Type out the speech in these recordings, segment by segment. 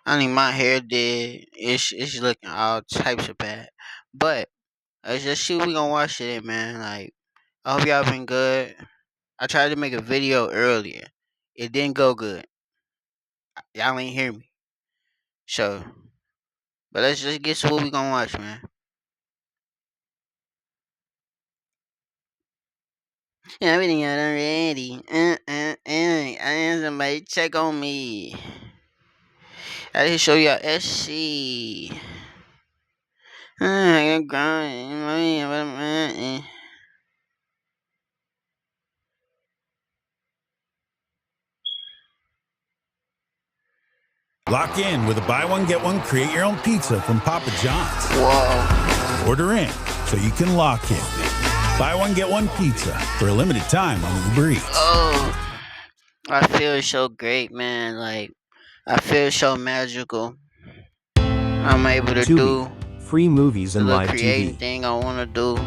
I mean, my hair did. It's looking all types of bad. But let's just see we gonna watch it, man. Like, I hope y'all been good. I tried to make a video earlier. It didn't go good. Y'all ain't hear me. So, but let's just get to what we gonna watch, man. Everything out already. I need somebody check on me. I didn't show y'all SC. I got grind. Lock in with a buy one, get one, create your own pizza from Papa John's. Whoa. Order in so you can lock in. Buy one, get one pizza for a limited time on Uber Eats. Oh, I feel so great, man. Like, I feel so magical. I'm able to do free movies the and little live creating TV. thing I want to do.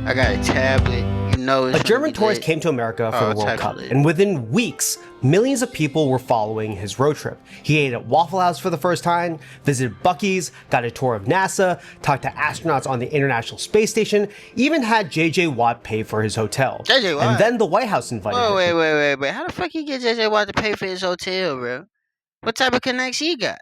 I got a tablet. You know, it's A German gonna be tourist lit. came to America for Oh, the World type Cup, lit. and within weeks, millions of people were following his road trip. He ate at Waffle House for the first time, visited Buc-ee's, got a tour of NASA, talked to astronauts on the International Space Station, even had J.J. Watt pay for his hotel. J.J. Watt? And then the White House invited him. Wait. How the fuck he get JJ Watt to pay for his hotel, bro? What type of connects he got?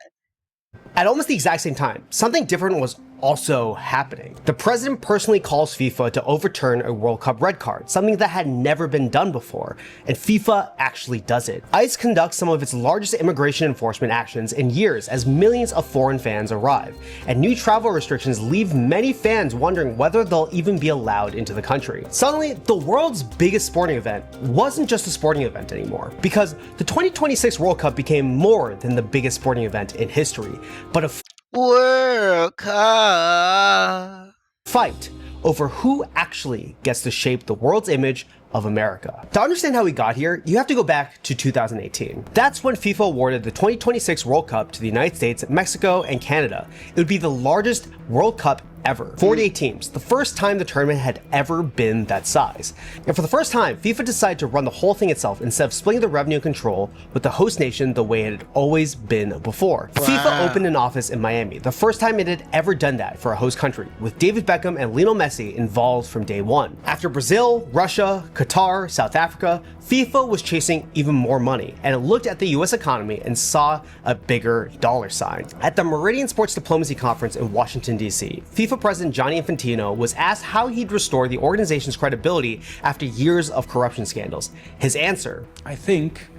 At almost the exact same time, something different was also happening. The president personally calls FIFA to overturn a World Cup red card, something that had never been done before, and FIFA actually does it. ICE conducts some of its largest immigration enforcement actions in years as millions of foreign fans arrive, and new travel restrictions leave many fans wondering whether they'll even be allowed into the country. Suddenly, the world's biggest sporting event wasn't just a sporting event anymore, because the 2026 World Cup became more than the biggest sporting event in history, but a World Cup. fight over who actually gets to shape the world's image of America. To understand how we got here, you have to go back to 2018. That's when FIFA awarded the 2026 World Cup to the United States, Mexico, and Canada. It would be the largest World Cup ever. 48 teams, the first time the tournament had ever been that size. And for the first time, FIFA decided to run the whole thing itself instead of splitting the revenue control with the host nation the way it had always been before. Wow. FIFA opened an office in Miami, the first time it had ever done that for a host country, with David Beckham and Lionel Messi involved from day one. After Brazil, Russia, Qatar, South Africa, FIFA was chasing even more money, and it looked at the US economy and saw a bigger dollar sign. At the Meridian Sports Diplomacy Conference in Washington, D.C., FIFA President Gianni Infantino was asked how he'd restore the organization's credibility after years of corruption scandals. His answer: I think,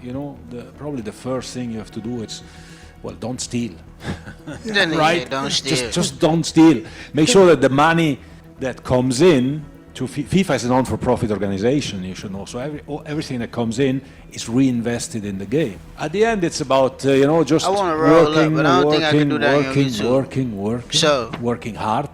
probably the first thing you have to do is, well, don't steal. Right? Don't steal. Just don't steal. Make sure that the money that comes in to FIFA is a non-for-profit organization, you should know. So everything that comes in is reinvested in the game. At the end, it's about just I wanna roll up, working, but I don't think I can do that on working, YouTube. working, working hard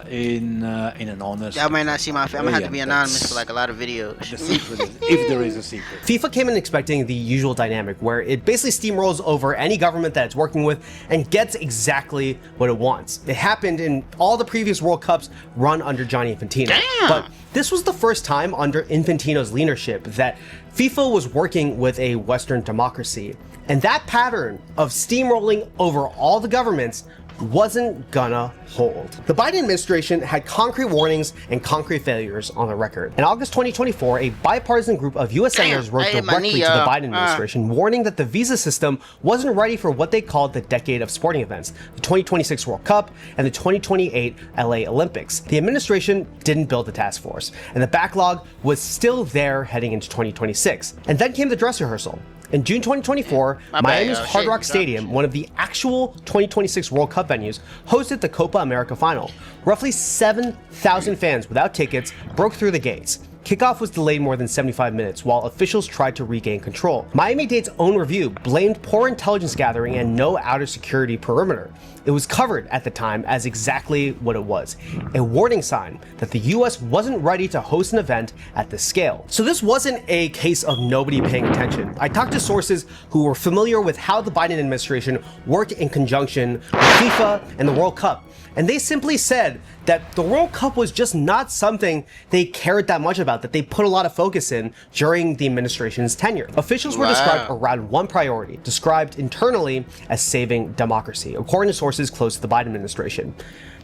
in an honest. Y'all may not see my face. I'm gonna have to be Yeah, anonymous that's for like a lot of videos. The secret is, if there is a secret. FIFA came in expecting the usual dynamic where it basically steamrolls over any government that it's working with and gets exactly what it wants. It happened in all the previous World Cups run under Gianni Infantino. Damn. But this was the first time under Infantino's leadership that FIFA was working with a Western democracy. And that pattern of steamrolling over all the governments wasn't gonna hold. The Biden administration had concrete warnings and concrete failures on the record. In August 2024, a bipartisan group of US senators wrote I hit my directly knee, to the y'all. Biden administration, warning that the visa system wasn't ready for what they called the decade of sporting events, the 2026 World Cup and the 2028 LA Olympics. The administration didn't build a task force, and the backlog was still there heading into 2026. And then came the dress rehearsal. In June 2024, My bad, Miami's y'all. Hard Shit, Rock you Stadium, one of the actual 2026 World Cup venues, hosted the Copa America final. Roughly 7,000 fans without tickets broke through the gates. Kickoff was delayed more than 75 minutes while officials tried to regain control. Miami-Dade's own review blamed poor intelligence gathering and no outer security perimeter. It was covered at the time as exactly what it was, a warning sign that the US wasn't ready to host an event at this scale. So this wasn't a case of nobody paying attention. I talked to sources who were familiar with how the Biden administration worked in conjunction with FIFA and the World Cup. And they simply said that the World Cup was just not something they cared that much about about that they put a lot of focus in during the administration's tenure. Officials were described around one priority, described internally as saving democracy, according to sources close to the Biden administration.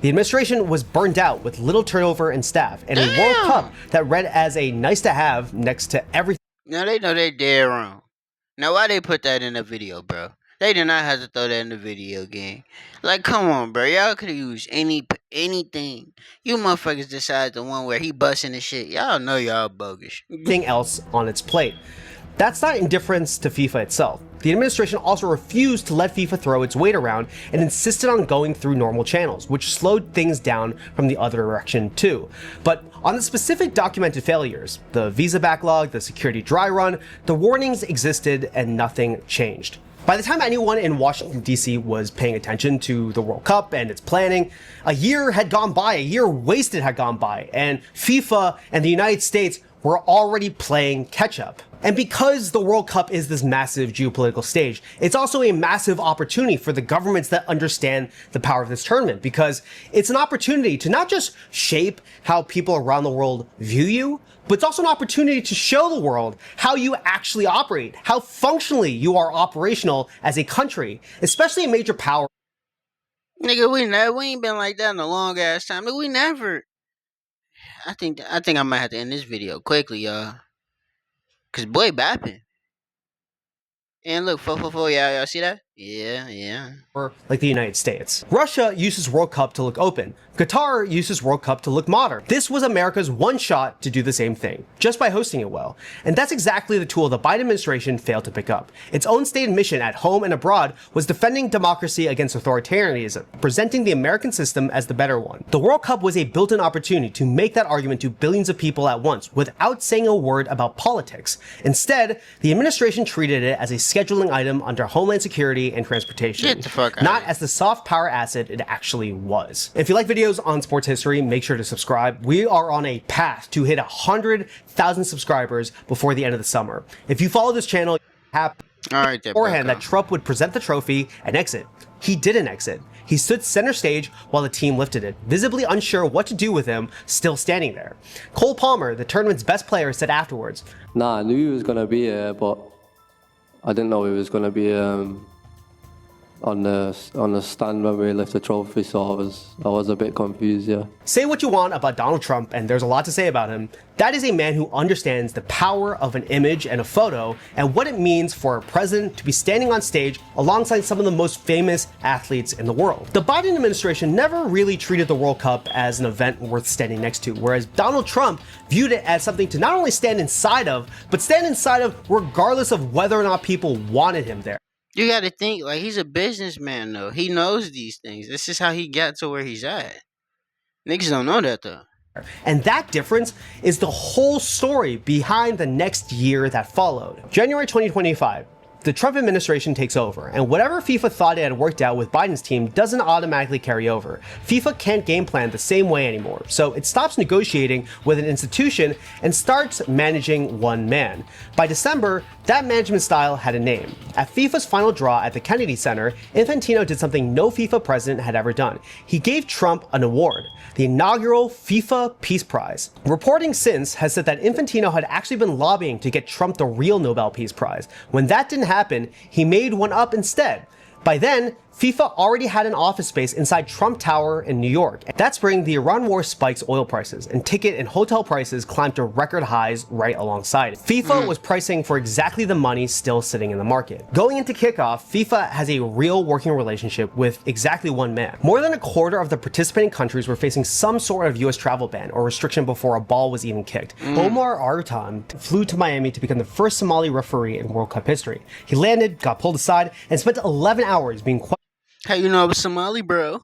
The administration was burned out with little turnover in staff and a World Cup that read as a nice to have next to everything. Now they know they dead wrong. Now why they put that in the video, bro? They did not have to throw that in the video game. Like, come on, bro. Y'all could have used anything. You motherfuckers decide the one where he busting the shit. Y'all know y'all bogus. Everything else on its plate. That's not indifference to FIFA itself. The administration also refused to let FIFA throw its weight around and insisted on going through normal channels, which slowed things down from the other direction too. But on the specific documented failures, the visa backlog, the security dry run, the warnings existed and nothing changed. By the time anyone in Washington, D.C. was paying attention to the World Cup and its planning, a year had gone by, a year wasted had gone by, and FIFA and the United States were already playing catch-up. And because the World Cup is this massive geopolitical stage, it's also a massive opportunity for the governments that understand the power of this tournament, because it's an opportunity to not just shape how people around the world view you, but it's also an opportunity to show the world how you actually operate, how functionally you are operational as a country, especially a major power. Nigga, we ain't been like that in a long ass time. Nigga, we never. I think I might have to end this video quickly, y'all. Cause boy bapping. And look, 444, y'all see that? Yeah. Like the United States. Russia uses World Cup to look open. Qatar uses World Cup to look modern. This was America's one shot to do the same thing, just by hosting it well. And that's exactly the tool the Biden administration failed to pick up. Its own stated mission at home and abroad was defending democracy against authoritarianism, presenting the American system as the better one. The World Cup was a built-in opportunity to make that argument to billions of people at once without saying a word about politics. Instead, the administration treated it as a scheduling item under Homeland Security and transportation, Get the fuck out not of here. as the soft power asset it actually was. If you like videos on sports history, make sure to subscribe. We are on a path to hit 100,000 subscribers before the end of the summer. If you follow this channel, happy Alright, there, beforehand Bucko. that Trump would present the trophy and exit. He didn't exit. He stood center stage while the team lifted it, visibly unsure what to do with him, still standing there. Cole Palmer, the tournament's best player, said afterwards, Nah, I knew he was going to be here, but I didn't know he was going to be on the stand when we lift the trophy, so I was a bit confused, yeah. say what you want about Donald Trump, and there's a lot to say about him. That is a man who understands the power of an image and a photo and what it means for a president to be standing on stage alongside some of the most famous athletes in the world. The Biden administration never really treated the World Cup as an event worth standing next to, whereas Donald Trump viewed it as something to not only stand inside of, but stand inside of regardless of whether or not people wanted him there. You gotta think, like, he's a businessman, though. He knows these things. This is how he got to where he's at. Niggas don't know that, though. And that difference is the whole story behind the next year that followed. January 2025, the Trump administration takes over, and whatever FIFA thought it had worked out with Biden's team doesn't automatically carry over. FIFA can't game plan the same way anymore, so it stops negotiating with an institution and starts managing one man. By December, that management style had a name. At FIFA's final draw at the Kennedy Center, Infantino did something no FIFA president had ever done. He gave Trump an award, the inaugural FIFA Peace Prize. Reporting since has said that Infantino had actually been lobbying to get Trump the real Nobel Peace Prize. When that didn't happen, he made one up instead. By then, FIFA already had an office space inside Trump Tower in New York. That spring, the Iran war spikes oil prices, and ticket and hotel prices climbed to record highs right alongside it. FIFA was pricing for exactly the money still sitting in the market. Going into kickoff, FIFA has a real working relationship with exactly one man. More than a quarter of the participating countries were facing some sort of US travel ban or restriction before a ball was even kicked. Omar Artan flew to Miami to become the first Somali referee in World Cup history. He landed, got pulled aside, and spent 11 hours being How you know I was Somali, bro?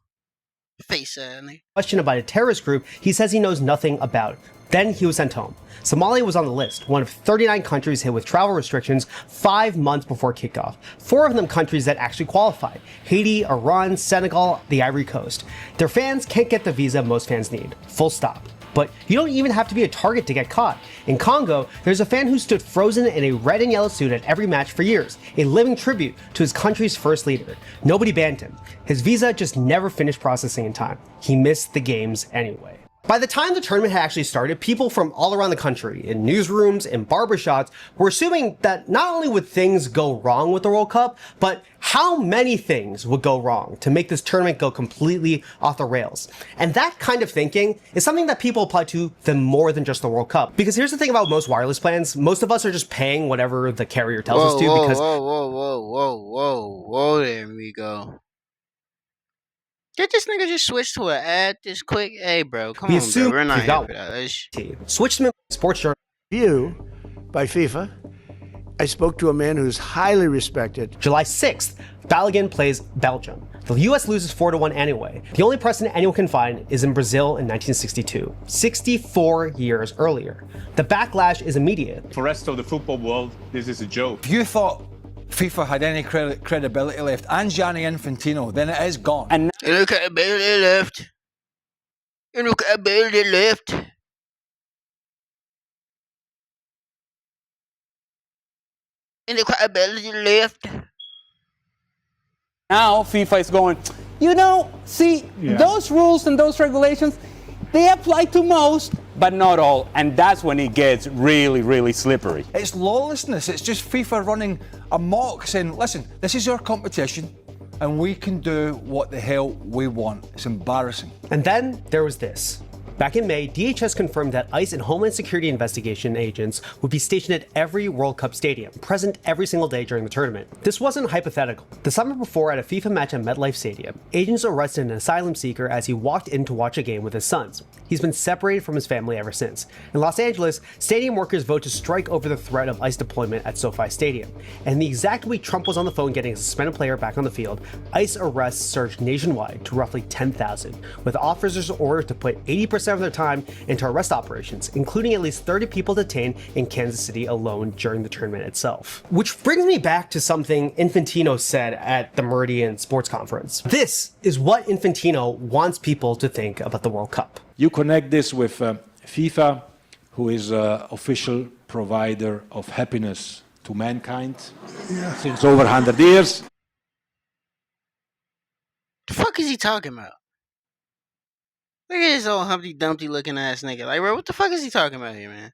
Face ass, nigga. questioned about a terrorist group he says he knows nothing about. Then he was sent home. Somalia was on the list, one of 39 countries hit with travel restrictions 5 months before kickoff. 4 of them countries that actually qualified: Haiti, Iran, Senegal, the Ivory Coast. Their fans can't get the visa most fans need. Full stop. But you don't even have to be a target to get caught. In Congo, there's a fan who stood frozen in a red and yellow suit at every match for years, a living tribute to his country's first leader. Nobody banned him. His visa just never finished processing in time. He missed the games anyway. By the time the tournament had actually started, people from all around the country, in newsrooms and barbershops, were assuming that not only would things go wrong with the World Cup, but how many things would go wrong to make this tournament go completely off the rails. And that kind of thinking is something that people apply to them more than just the World Cup. Because here's the thing about most wireless plans, most of us are just paying whatever the carrier tells us to because... Whoa, there we go. Did this nigga just switch to an ad this quick? Hey, bro, come we on, assume bro. We're not you here got for that. Switchman Sports Journal. Review by FIFA. I spoke to a man who's highly respected. July 6th, Balogun plays Belgium. The US loses 4-1 anyway. The only precedent anyone can find is in Brazil in 1962, 64 years earlier. The backlash is immediate. For the rest of the football world, this is a joke. If you thought FIFA had any credibility left, and Gianni Infantino, then it is gone. And look at ability left. And look at ability left. And look at ability left. Now FIFA is going, those rules and those regulations, they apply to most, but not all. And that's when it gets really, really slippery. It's lawlessness. It's just FIFA running amok, saying, listen, this is our competition, and we can do what the hell we want. It's embarrassing. And then there was this. Back in May, DHS confirmed that ICE and Homeland Security investigation agents would be stationed at every World Cup stadium, present every single day during the tournament. This wasn't hypothetical. The summer before, at a FIFA match at MetLife Stadium, agents arrested an asylum seeker as he walked in to watch a game with his sons. He's been separated from his family ever since. In Los Angeles, stadium workers vote to strike over the threat of ICE deployment at SoFi Stadium. And the exact week Trump was on the phone getting a suspended player back on the field, ICE arrests surged nationwide to roughly 10,000, with officers ordered to put 80% of their time into arrest operations, including at least 30 people detained in Kansas City alone during the tournament itself. Which brings me back to something Infantino said at the Meridian Sports Conference. This is what Infantino wants people to think about the World Cup. You connect this with FIFA, who is an official provider of happiness to mankind since over 100 years. The fuck is he talking about? Look at this old Humpty Dumpty looking ass nigga. Like, bro, what the fuck is he talking about here, man?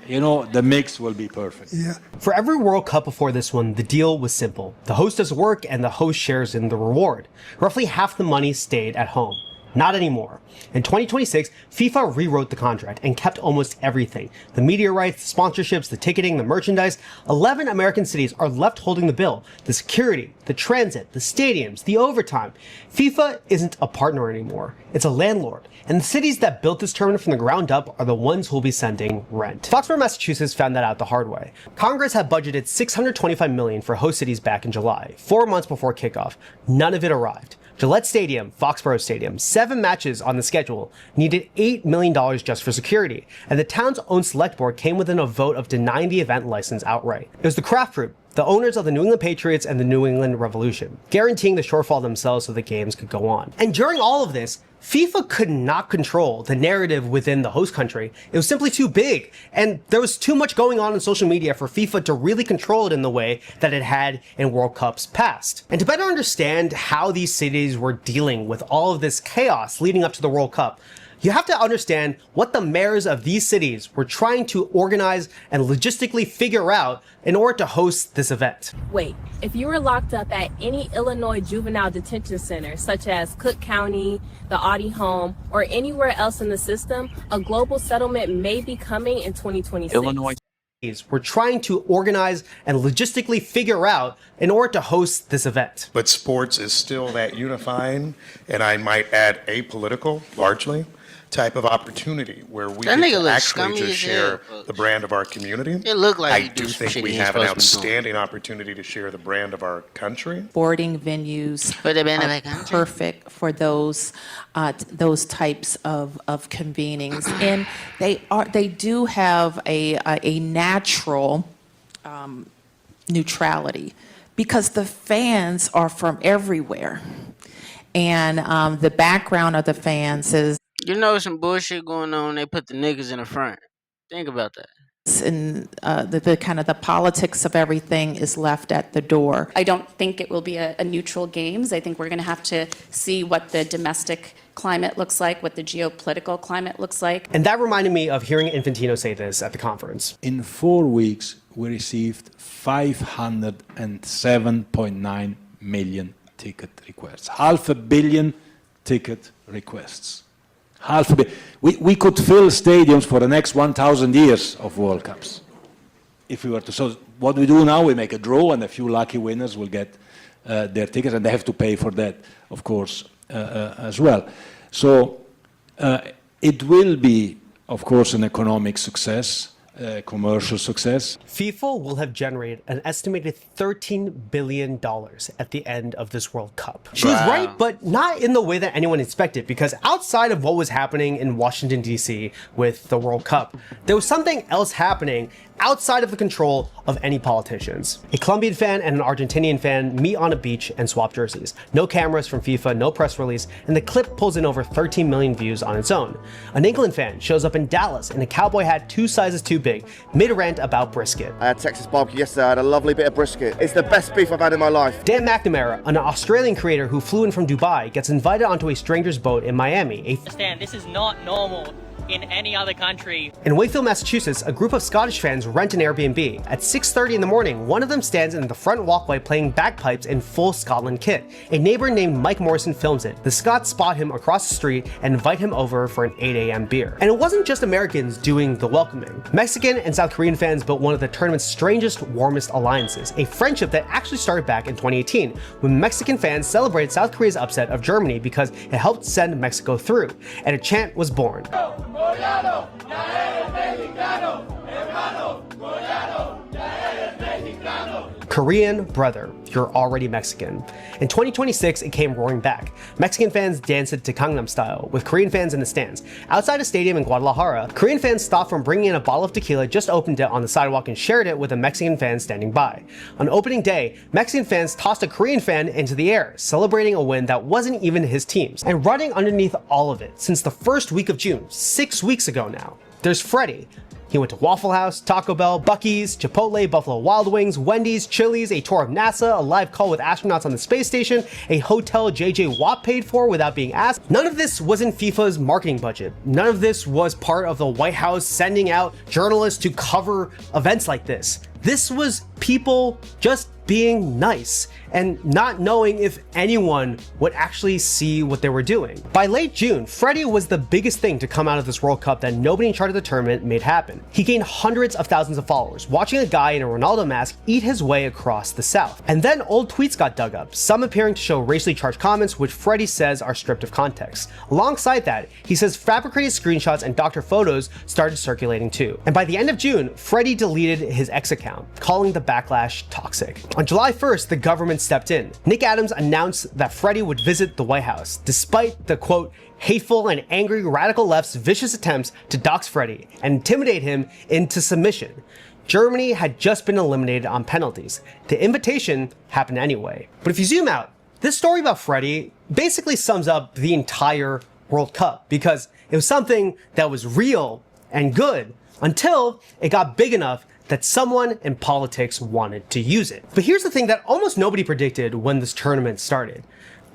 You know, the mix will be perfect. Yeah. For every World Cup before this one, the deal was simple. The host does work and the host shares in the reward. Roughly half the money stayed at home. Not anymore. In 2026, FIFA rewrote the contract and kept almost everything. The media rights, the sponsorships, the ticketing, the merchandise. 11 American cities are left holding the bill. The security, the transit, the stadiums, the overtime. FIFA isn't a partner anymore. It's a landlord. And the cities that built this tournament from the ground up are the ones who will be sending rent. Foxborough, Massachusetts found that out the hard way. Congress had budgeted $625 million for host cities back in July, 4 months before kickoff. None of it arrived. Gillette Stadium, Foxborough Stadium, 7 matches on the schedule, needed $8 million just for security, and the town's own select board came within a vote of denying the event license outright. It was the Kraft Group, the owners of the New England Patriots and the New England Revolution, guaranteeing the shortfall themselves so the games could go on. And during all of this, FIFA could not control the narrative within the host country. It was simply too big, and there was too much going on in social media for FIFA to really control it in the way that it had in World Cups past. And to better understand how these cities were dealing with all of this chaos leading up to the World Cup, you have to understand what the mayors of these cities were trying to organize and logistically figure out in order to host this event. Wait, if you were locked up at any Illinois juvenile detention center, such as Cook County, the Audi Home, or anywhere else in the system, a global settlement may be coming in 2026. Illinois Were trying to organize and logistically figure out in order to host this event. But sports is still that unifying, and I might add apolitical, largely, type of opportunity where we That get nigga to look actually scummy just as share hell. the brand of our community. It looked like I he do do some think shit we he ain't have an supposed to be doing. outstanding opportunity to share the brand of our country. Sporting venues For the brand of our are country. perfect for those types of convenings, and they do have a natural neutrality because the fans are from everywhere, and the background of the fans is. You know some bullshit going on, they put the niggas in the front. Think about that. And the kind of the politics of everything is left at the door. I don't think it will be a neutral games. I think we're going to have to see what the domestic climate looks like, what the geopolitical climate looks like. And that reminded me of hearing Infantino say this at the conference. In 4 weeks, we received 507.9 million ticket requests. 500 million ticket requests. 500 million. We could fill stadiums for the next 1,000 years of World Cups if we were to. So what we do now, we make a draw, and a few lucky winners will get their tickets, and they have to pay for that, of course, as well. So it will be, of course, an economic success, commercial success. FIFA will have generated an estimated $13 billion at the end of this World Cup. She was right, but not in the way that anyone expected, because outside of what was happening in Washington, D.C. with the World Cup, there was something else happening outside of the control of any politicians. A Colombian fan and an Argentinian fan meet on a beach and swap jerseys. No cameras from FIFA, no press release, and the clip pulls in over 13 million views on its own. An England fan shows up in Dallas in a cowboy hat 2 sizes too big, mid-rant about brisket. I had Texas barbecue yesterday, I had a lovely bit of brisket. It's the best beef I've had in my life. Dan McNamara, an Australian creator who flew in from Dubai, gets invited onto a stranger's boat in Miami. This is not normal in any other country. In Wakefield, Massachusetts, a group of Scottish fans rent an Airbnb. At 6:30 in the morning, one of them stands in the front walkway playing bagpipes in full Scotland kit. A neighbor named Mike Morrison films it. The Scots spot him across the street and invite him over for an 8 a.m. beer. And it wasn't just Americans doing the welcoming. Mexican and South Korean fans built one of the tournament's strangest, warmest alliances, a friendship that actually started back in 2018, when Mexican fans celebrated South Korea's upset of Germany because it helped send Mexico through, and a chant was born. Goleado, ya eres mexicano, hermano, goleado, ya eres mexicano. Korean brother, you're already Mexican. In 2026, it came roaring back. Mexican fans danced to Gangnam Style, with Korean fans in the stands. Outside a stadium in Guadalajara, Korean fans stopped from bringing in a bottle of tequila, just opened it on the sidewalk and shared it with a Mexican fan standing by. On opening day, Mexican fans tossed a Korean fan into the air, celebrating a win that wasn't even his team's. And running underneath all of it, since the first week of June, 6 weeks ago now, there's Freddie. He went to Waffle House, Taco Bell, Buc-ee's, Chipotle, Buffalo Wild Wings, Wendy's, Chili's, a tour of NASA, a live call with astronauts on the space station, a hotel JJ Watt paid for without being asked. None of this was in FIFA's marketing budget. None of this was part of the White House sending out journalists to cover events like this. This was people just being nice and not knowing if anyone would actually see what they were doing. By late June, Freddie was the biggest thing to come out of this World Cup that nobody in charge of the tournament made happen. He gained hundreds of thousands of followers, watching a guy in a Ronaldo mask eat his way across the South. And then old tweets got dug up, some appearing to show racially charged comments, which Freddie says are stripped of context. Alongside that, he says fabricated screenshots and doctor photos started circulating too. And by the end of June, Freddie deleted his X account, calling the backlash toxic. On July 1st, the government stepped in. Nick Adams announced that Freddie would visit the White House, despite the quote, hateful and angry radical left's vicious attempts to dox Freddie and intimidate him into submission. Germany had just been eliminated on penalties. The invitation happened anyway. But if you zoom out, this story about Freddie basically sums up the entire World Cup, because it was something that was real and good until it got big enough that someone in politics wanted to use it. But here's the thing that almost nobody predicted when this tournament started.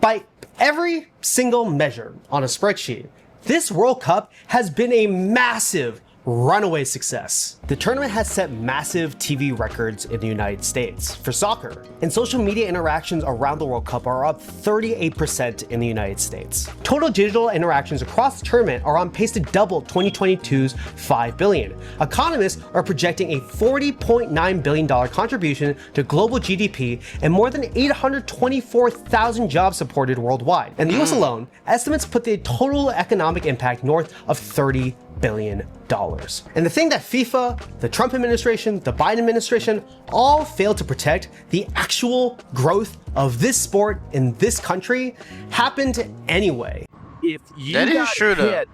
By every single measure on a spreadsheet, this World Cup has been a massive runaway success. The tournament has set massive TV records in the United States for soccer, and social media interactions around the World Cup are up 38% in the United States. Total digital interactions across the tournament are on pace to double 2022's 5 billion. Economists are projecting a $40.9 billion contribution to global GDP and more than 824,000 jobs supported worldwide. In the US alone, estimates put the total economic impact north of $30 billion. And the thing that FIFA, the Trump administration, the Biden administration, all failed to protect, the actual growth of this sport in this country, happened anyway. If you got hit,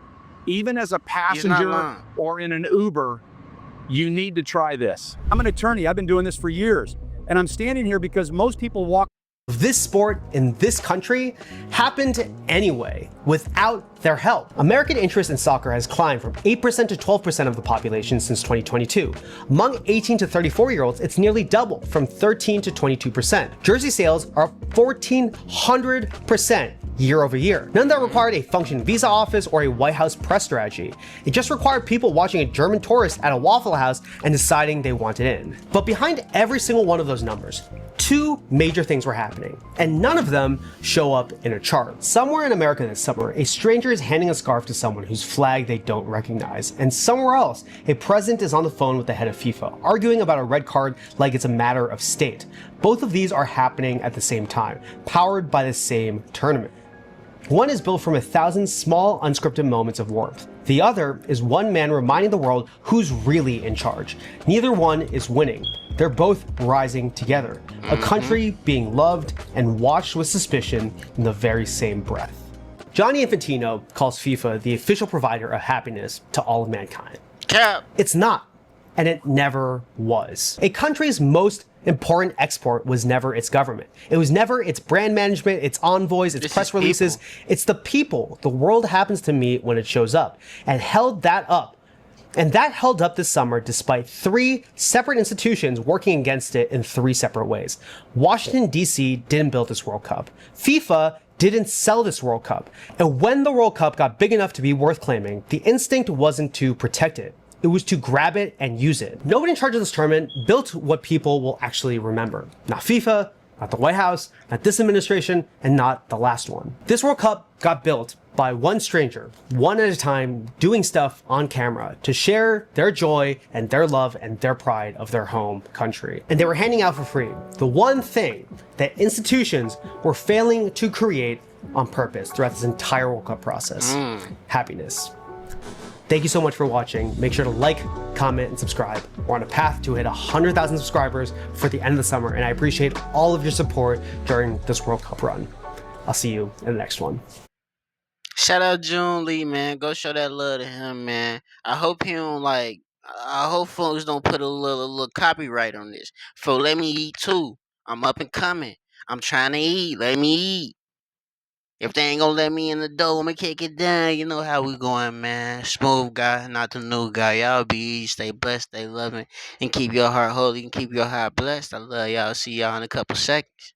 even as a passenger or in an Uber, you need to try this. I'm an attorney, I've been doing this for years, and I'm standing here because most people walk. This sport in this country happened anyway, without their help. American interest in soccer has climbed from 8% to 12% of the population since 2022. Among 18 to 34-year-olds, it's nearly doubled, from 13 to 22%. Jersey sales are 1,400% year over year. None that required a functioning visa office or a White House press strategy. It just required people watching a German tourist at a Waffle House and deciding they wanted in. But behind every single one of those numbers, two major things were happening, and none of them show up in a chart. Somewhere in America this summer, a stranger is handing a scarf to someone whose flag they don't recognize, and somewhere else, a president is on the phone with the head of FIFA, arguing about a red card like it's a matter of state. Both of these are happening at the same time, powered by the same tournament. One is built from 1,000 small, unscripted moments of warmth. The other is one man reminding the world who's really in charge. Neither one is winning. They're both rising together. A country being loved and watched with suspicion in the very same breath. Gianni Infantino calls FIFA the official provider of happiness to all of mankind. Cap. It's not, and it never was. A country's most important export was never its government. It was never its brand management, its envoys, its press releases. It's the people the world happens to meet when it shows up, and held that up. And that held up this summer despite three separate institutions working against it in three separate ways. Washington, D.C. didn't build this World Cup. FIFA didn't sell this World Cup. And when the World Cup got big enough to be worth claiming, the instinct wasn't to protect it. It was to grab it and use it. Nobody in charge of this tournament built what people will actually remember. Not FIFA, not the White House, not this administration, and not the last one. This World Cup got built by one stranger, one at a time, doing stuff on camera to share their joy and their love and their pride of their home country. And they were handing out for free the one thing that institutions were failing to create on purpose throughout this entire World Cup process. Happiness. Thank you so much for watching. Make sure to like, comment, and subscribe. We're on a path to hit 100,000 subscribers for the end of the summer, and I appreciate all of your support during this World Cup run. I'll see you in the next one. Shout out June Lee, man. Go show that love to him, man. I hope he don't I hope folks don't put a little copyright on this. For let me eat too. I'm up and coming. I'm trying to eat. Let me eat. If they ain't gonna let me in the door, I'ma kick it down. You know how we going, man. Smooth guy, not the new guy. Y'all be easy, stay blessed, stay loving, and keep your heart holy and keep your heart blessed. I love y'all. See y'all in a couple seconds.